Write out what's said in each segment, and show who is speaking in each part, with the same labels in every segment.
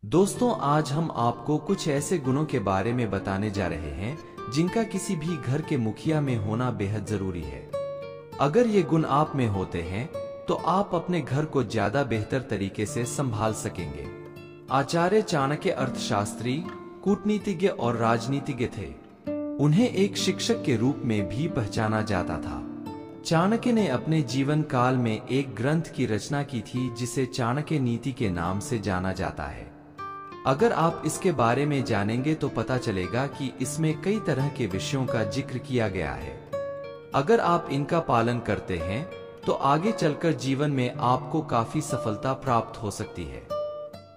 Speaker 1: दोस्तों, आज हम आपको कुछ ऐसे गुणों के बारे में बताने जा रहे हैं जिनका किसी भी घर के मुखिया में होना बेहद जरूरी है। अगर ये गुण आप में होते हैं तो आप अपने घर को ज्यादा बेहतर तरीके से संभाल सकेंगे। आचार्य चाणक्य अर्थशास्त्री, कूटनीतिज्ञ और राजनीतिज्ञ थे। उन्हें एक शिक्षक के रूप में भी पहचाना जाता था। चाणक्य ने अपने जीवन काल में एक ग्रंथ की रचना की थी जिसे चाणक्य नीति के नाम से जाना जाता है। अगर आप इसके बारे में जानेंगे तो पता चलेगा कि इसमें कई तरह के विषयों का जिक्र किया गया है। अगर आप इनका पालन करते हैं तो आगे चलकर जीवन में आपको काफी सफलता प्राप्त हो सकती है।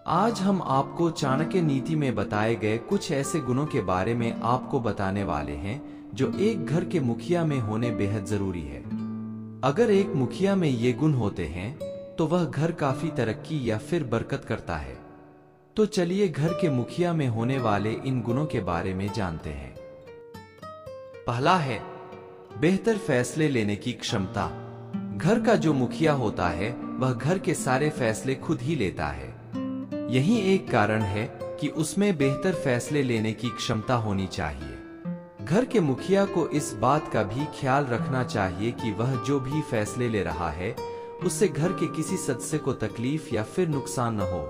Speaker 1: आज हम आपको चाणक्य नीति में बताए गए कुछ ऐसे गुणों के बारे में आपको बताने वाले हैं जो एक घर के मुखिया में होने बेहद जरूरी है। अगर एक मुखिया में ये गुण होते हैं तो वह घर काफी तरक्की या फिर बरकत करता है। तो चलिए घर के मुखिया में होने वाले इन गुणों के बारे में जानते हैं। पहला है बेहतर फैसले लेने की क्षमता। घर का जो मुखिया होता है वह घर के सारे फैसले खुद ही लेता है। यही एक कारण है कि उसमें बेहतर फैसले लेने की क्षमता होनी चाहिए। घर के मुखिया को इस बात का भी ख्याल रखना चाहिए कि वह जो भी फैसले ले रहा है उससे घर के किसी सदस्य को तकलीफ या फिर नुकसान न हो।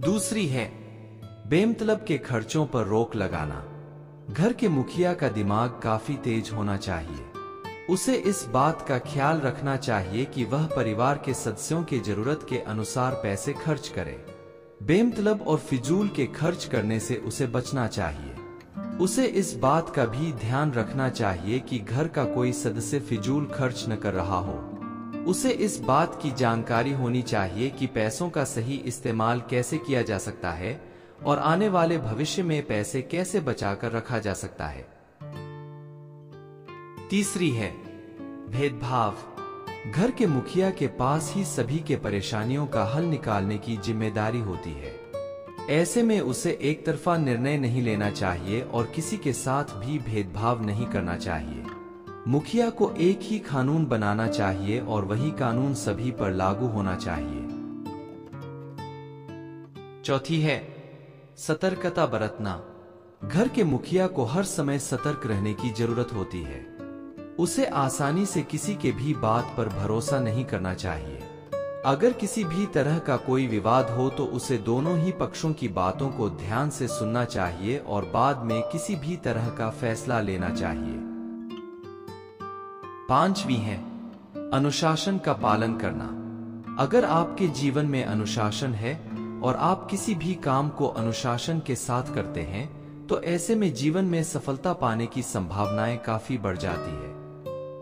Speaker 1: दूसरी है बेमतलब के खर्चों पर रोक लगाना। घर के मुखिया का दिमाग काफी तेज होना चाहिए। उसे इस बात का ख्याल रखना चाहिए कि वह परिवार के सदस्यों के जरूरत के अनुसार पैसे खर्च करे। बेमतलब और फिजूल के खर्च करने से उसे बचना चाहिए। उसे इस बात का भी ध्यान रखना चाहिए कि घर का कोई सदस्य फिजूल खर्च न कर रहा हो। उसे इस बात की जानकारी होनी चाहिए कि पैसों का सही इस्तेमाल कैसे किया जा सकता है और आने वाले भविष्य में पैसे कैसे बचाकर रखा जा सकता है। तीसरी है भेदभाव। घर के मुखिया के पास ही सभी के परेशानियों का हल निकालने की जिम्मेदारी होती है। ऐसे में उसे एक तरफा निर्णय नहीं लेना चाहिए और किसी के साथ भी भेदभाव नहीं करना चाहिए। मुखिया को एक ही कानून बनाना चाहिए और वही कानून सभी पर लागू होना चाहिए। चौथी है सतर्कता बरतना। घर के मुखिया को हर समय सतर्क रहने की जरूरत होती है। उसे आसानी से किसी के भी बात पर भरोसा नहीं करना चाहिए। अगर किसी भी तरह का कोई विवाद हो तो उसे दोनों ही पक्षों की बातों को ध्यान से सुनना चाहिए और बाद में किसी भी तरह का फैसला लेना चाहिए। पांचवी है अनुशासन का पालन करना। अगर आपके जीवन में अनुशासन है और आप किसी भी काम को अनुशासन के साथ करते हैं तो ऐसे में जीवन में सफलता पाने की संभावनाएं काफी बढ़ जाती है।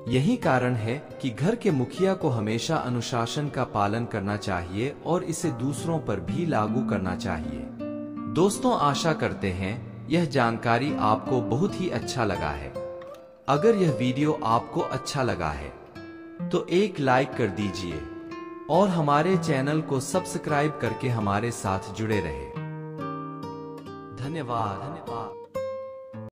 Speaker 1: यही कारण है कि घर के मुखिया को हमेशा अनुशासन का पालन करना चाहिए और इसे दूसरों पर भी लागू करना चाहिए। दोस्तों, आशा करते हैं यह जानकारी आपको बहुत ही अच्छा लगा है। अगर यह वीडियो आपको अच्छा लगा है तो एक लाइक कर दीजिए और हमारे चैनल को सब्सक्राइब करके हमारे साथ जुड़े रहे। धन्यवाद।